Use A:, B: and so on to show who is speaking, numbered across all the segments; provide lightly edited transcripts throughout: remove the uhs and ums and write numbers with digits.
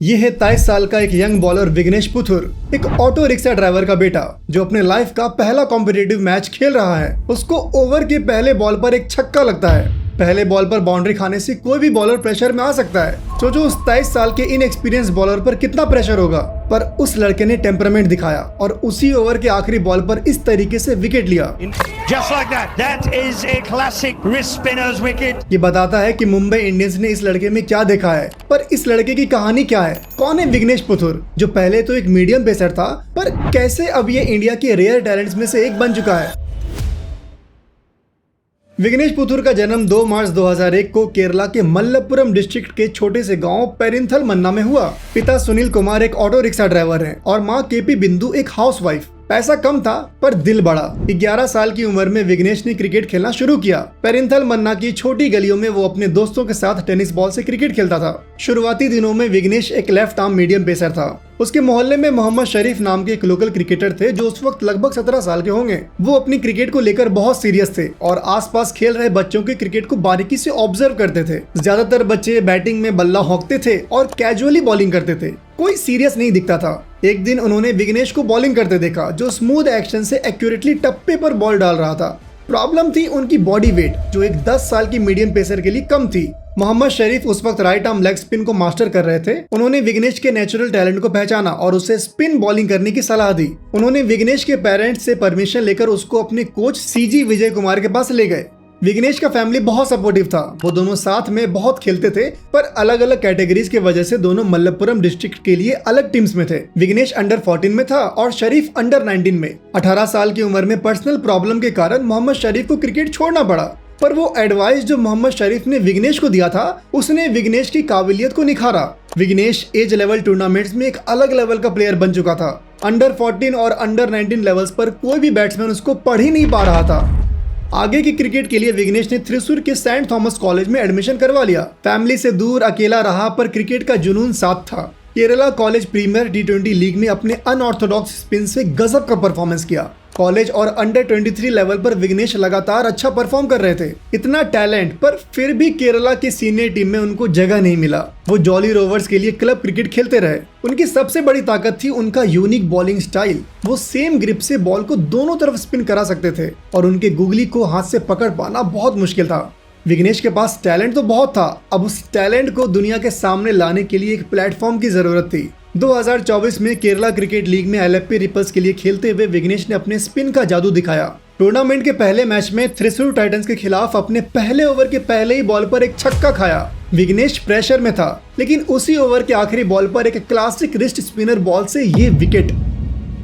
A: ये है 23 साल का एक यंग बॉलर विघ्नेश पुथुर, एक ऑटो रिक्शा ड्राइवर का बेटा जो अपने लाइफ का पहला कॉम्पिटिटिव मैच खेल रहा है। उसको ओवर के पहले बॉल पर एक छक्का लगता है। पहले बॉल पर बाउंड्री खाने से कोई भी बॉलर प्रेशर में आ सकता है। सोचो उस 23 साल के इनएक्सपीरियंस बॉलर पर कितना प्रेशर होगा, पर उस लड़के ने टेम्परामेंट दिखाया और उसी ओवर के आखिरी बॉल पर इस तरीके से विकेट लिया।
B: Just like that. That is a classic wrist spinner's wicket.
A: ये बताता है कि मुंबई इंडियंस ने इस लड़के में क्या देखा है। पर इस लड़के की कहानी क्या है? कौन है विघ्नेश पुथुर, जो पहले तो एक मीडियम पेसर था, पर कैसे अब ये इंडिया के रेयर टैलेंट्स में से एक बन चुका है। विघ्नेश पुथुर का जन्म 2 मार्च 2001 को केरला के मल्लपुरम डिस्ट्रिक्ट के छोटे से गांव पेरिंथल मन्ना में हुआ। पिता सुनील कुमार एक ऑटो रिक्शा ड्राइवर हैं और मां केपी बिंदु एक हाउसवाइफ। पैसा कम था पर दिल बड़ा। 11 साल की उम्र में विघ्नेश ने क्रिकेट खेलना शुरू किया। पेरिंथल मन्ना की छोटी गलियों में वो अपने दोस्तों के साथ टेनिस बॉल से क्रिकेट खेलता था। शुरुआती दिनों में विघ्नेश एक लेफ्ट आर्म मीडियम पेसर था। उसके मोहल्ले में मोहम्मद शरीफ नाम के एक लोकल क्रिकेटर थे जो उस वक्त लगभग 17 साल के होंगे। वो अपनी क्रिकेट को लेकर बहुत सीरियस थे और आसपास खेल रहे बच्चों के क्रिकेट को बारीकी से ऑब्जर्व करते थे। ज्यादातर बच्चे बैटिंग में बल्ला हौंकते थे और कैजुअली बॉलिंग करते थे। कोई सीरियस नहीं दिखता था। एक दिन उन्होंने विघ्नेश को बॉलिंग करते देखा, जो स्मूथ एक्शन से एक्यूरेटली टप्पे पर बॉल डाल रहा था। प्रॉब्लम थी उनकी बॉडी वेट, जो एक 10 साल की मीडियम पेसर के लिए कम थी। मोहम्मद शरीफ उस वक्त राइट आर्म लेग स्पिन को मास्टर कर रहे थे। उन्होंने विघ्नेश के नेचुरल टैलेंट को पहचाना और उसे स्पिन बॉलिंग करने की सलाह दी। उन्होंने विघ्नेश के पेरेंट्स से परमिशन लेकर उसको अपने कोच सीजी विजय कुमार के पास ले गए। विघ्नेश का फैमिली बहुत सपोर्टिव था। वो दोनों साथ में बहुत खेलते थे, पर अलग अलग कैटेगरीज के वजह से दोनों मल्लपुरम डिस्ट्रिक्ट के लिए अलग टीम्स में थे। विघ्नेश अंडर 14 में था और शरीफ अंडर 19 में। 18 साल की उम्र में पर्सनल प्रॉब्लम के कारण मोहम्मद शरीफ को क्रिकेट छोड़ना पड़ा, पर वो एडवाइस जो मोहम्मद शरीफ ने विघ्नेश को दिया था, उसने विघ्नेश की काबिलियत को निखारा। विघ्नेश एज लेवल टूर्नामेंट्स में एक अलग लेवल का प्लेयर बन चुका था। अंडर 14 और अंडर 19 लेवल्स पर कोई भी बैट्समैन उसको पढ़ ही नहीं पा रहा था। आगे की क्रिकेट के लिए विघ्नेश ने थ्रिसुर के सेंट थॉमस कॉलेज में एडमिशन करवा लिया। फैमिली से दूर अकेला रहा, पर क्रिकेट का जुनून साथ था। Kerala college premiere T20 league में अपने अनऑर्थोडॉक्स स्पिन से गजब का परफॉर्मेंस किया। कॉलेज और अंडर 23 लेवल पर विघ्नेश लगातार अच्छा परफॉर्म कर रहे थे। इतना टैलेंट, पर फिर भी केरला की सीनियर टीम में उनको जगह नहीं मिला। वो जॉली रोवर्स के लिए क्लब क्रिकेट खेलते रहे। उनकी सबसे बड़ी ताकत थी उनका यूनिक बॉलिंग स्टाइल। वो सेम ग्रिप से बॉल को दोनों तरफ स्पिन करा सकते थे और उनके गुगली को हाथ से पकड़ पाना बहुत मुश्किल था। विघ्नेश के पास टैलेंट तो बहुत था, अब उस टैलेंट को दुनिया के सामने लाने के लिए एक प्लेटफॉर्म की जरूरत थी। 2024 में केरला क्रिकेट लीग में एलएफपी रिपल्स के लिए खेलते हुए विघ्नेश ने अपने स्पिन का जादू दिखाया। टूर्नामेंट के पहले मैच में थ्रिसुर टाइटंस के खिलाफ अपने पहले ओवर के पहले ही बॉल पर एक छक्का खाया। विघ्नेश प्रेशर में था, लेकिन उसी ओवर के आखिरी बॉल पर एक क्लासिक रिस्ट स्पिनर बॉल से ये विकेट।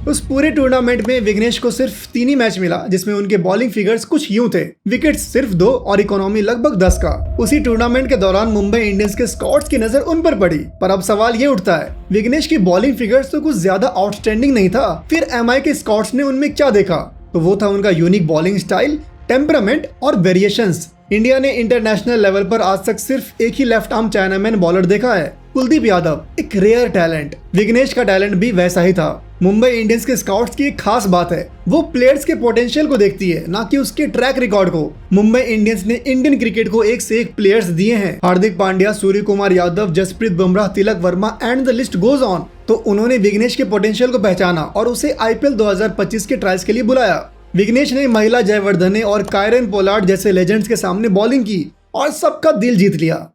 A: उस पूरे टूर्नामेंट में विघ्नेश को सिर्फ 3 ही मैच मिला, जिसमें उनके बॉलिंग फिगर्स कुछ यूं थे। विकेट्स सिर्फ 2 और इकोनॉमी लगभग 10 का। उसी टूर्नामेंट के दौरान मुंबई इंडियंस के स्काउट्स की नजर उन पर पड़ी। पर अब सवाल ये उठता है, विघ्नेश की बॉलिंग फिगर्स तो कुछ ज्यादा आउटस्टैंडिंग नहीं था, फिर एमआई के स्काउट्स ने उनमें क्या देखा? तो वो था उनका यूनिक बॉलिंग स्टाइल, टेम्परामेंट और वेरिएशंस। इंडिया ने इंटरनेशनल लेवल पर आज तक सिर्फ एक ही लेफ्ट आर्म चाइनामैन बॉलर देखा है, कुलदीप यादव, एक रेयर टैलेंट। विघ्नेश का टैलेंट भी वैसा ही था। मुंबई इंडियंस के स्काउट्स की एक खास बात है, वो प्लेयर्स के पोटेंशियल को देखती है, ना कि उसके ट्रैक रिकॉर्ड को। मुंबई इंडियंस ने इंडियन क्रिकेट को एक से एक प्लेयर्स दिए हैं। Hardik Pandya, Surya Kumar Yadav, Jasprit Bumrah, Tilak Varma and the list goes on. तो उन्होंने विघ्नेश के पोटेंशियल को पहचाना और उसे IPL 2025 के ट्रायल्स के लिए बुलाया। विघ्नेश ने महिला जयवर्धने और कायरन पोलार्ड जैसे लेजेंड्स के सामने बॉलिंग की और सबका दिल जीत लिया।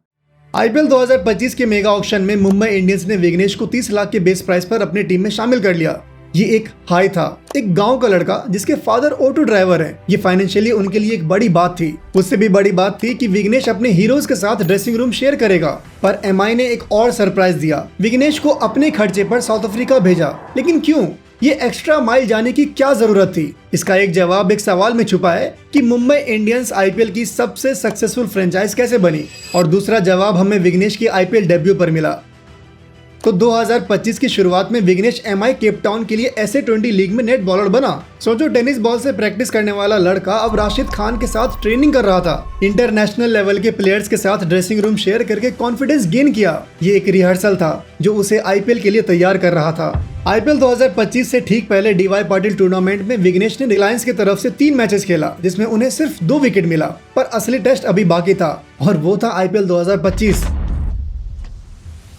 A: IPL 2025 के मेगा ऑक्शन में मुंबई इंडियंस ने विघ्नेश को 30 लाख के बेस प्राइस पर अपनी टीम में शामिल कर लिया। ये एक हाई था। एक गांव का लड़का जिसके फादर ऑटो ड्राइवर हैं। ये फाइनेंशियली उनके लिए एक बड़ी बात थी। उससे भी बड़ी बात थी कि विघ्नेश अपने हीरोज के साथ ड्रेसिंग रूम शेयर करेगा। पर एमआई ने एक और सरप्राइज दिया, विघ्नेश को अपने खर्चे पर साउथ अफ्रीका भेजा। लेकिन क्यों? ये एक्स्ट्रा माइल जाने की क्या जरूरत थी? इसका एक जवाब एक सवाल में छुपा है कि मुंबई इंडियंस IPL की सबसे सक्सेसफुल फ्रेंचाइज कैसे बनी, और दूसरा जवाब हमें विघ्नेश की IPL डेब्यू पर मिला। तो 2025 की शुरुआत में विघ्नेश एमआई केप टाउन के लिए SA20 लीग में नेट बॉलर बना। सोचो, टेनिस बॉल से प्रैक्टिस करने वाला लड़का अब राशिद खान के साथ ट्रेनिंग कर रहा था। इंटरनेशनल लेवल के प्लेयर्स के साथ ड्रेसिंग रूम शेयर करके कॉन्फिडेंस गेन किया। ये एक रिहर्सल था जो उसे IPL के लिए तैयार कर रहा था। IPL 2025 से ठीक पहले DY पाटिल टूर्नामेंट में विघ्नेश ने रिलायंस की तरफ से 3 मैचेस खेला, जिसमें उन्हें सिर्फ 2 विकेट मिला। पर असली टेस्ट अभी बाकी था और वो था IPL 2025।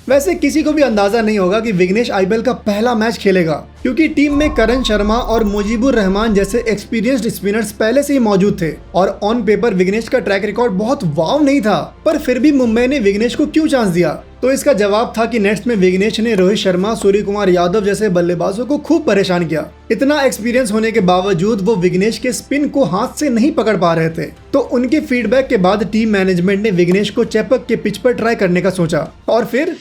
A: वैसे किसी को भी अंदाजा नहीं होगा कि विघ्नेश आईपीएल का पहला मैच खेलेगा, क्योंकि टीम में करण शर्मा और मुजीबुर रहमान जैसे एक्सपीरियंस्ड स्पिनर्स पहले से ही मौजूद थे और ऑन पेपर विघ्नेश का ट्रैक रिकॉर्ड बहुत वाव नहीं था। पर फिर भी मुंबई ने विघ्नेश को क्यों चांस दिया? तो इसका जवाब था कि नेट्स में विघ्नेश ने रोहित शर्मा, सूर्य कुमार यादव जैसे बल्लेबाजों को खूब परेशान किया। इतना एक्सपीरियंस होने के बावजूद वो विघ्नेश के स्पिन को हाथ से नहीं पकड़ पा रहे थे। तो उनके फीडबैक के बाद टीम मैनेजमेंट ने विघ्नेश को चेपक के पिच पर ट्राई करने का सोचा और फिर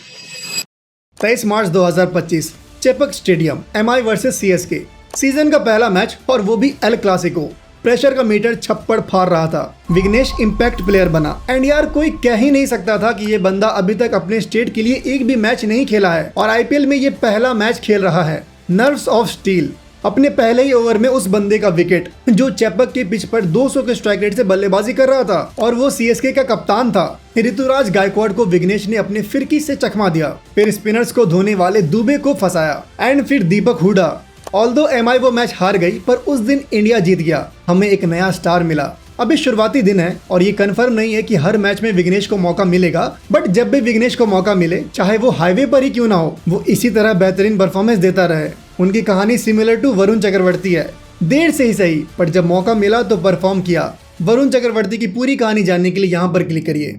A: 23 मार्च 2025 Chepauk stadium, MI versus CSK, season का पहला मैच और वो भी एल क्लासिको। प्रेशर का मीटर छप्पड़ फाड़ रहा था। विघ्नेश इम्पैक्ट प्लेयर बना एंड यार कोई कह ही नहीं सकता था कि ये बंदा अभी तक अपने स्टेट के लिए एक भी मैच नहीं खेला है और आईपीएल में ये पहला मैच खेल रहा है। Nerves of steel. अपने पहले ही ओवर में उस बंदे का विकेट जो चेपक के पिच पर 200 के स्ट्राइक रेट से बल्लेबाजी कर रहा था और वो सीएसके का कप्तान था। ऋतुराज गायकवाड़ को विघ्नेश ने अपने फिरकी से चकमा दिया, फिर स्पिनर्स को धोने वाले दुबे को फंसाया एंड फिर दीपक हुडा। ऑल्दो एमआई वो मैच हार गई पर उस दिन इंडिया जीत गया, हमें एक नया स्टार मिला। अभी शुरुआती दिन है और ये कंफर्म नहीं है कि हर मैच में विघ्नेश को मौका मिलेगा, बट जब भी विघ्नेश को मौका मिले, चाहे वो हाईवे पर ही क्यों ना हो, वो इसी तरह बेहतरीन परफॉर्मेंस देता रहे। उनकी कहानी सिमिलर टू वरुण चक्रवर्ती है। देर से ही सही, पर जब मौका मिला तो परफॉर्म किया। वरुण चक्रवर्ती की पूरी कहानी जानने के लिए यहाँ पर क्लिक करिए।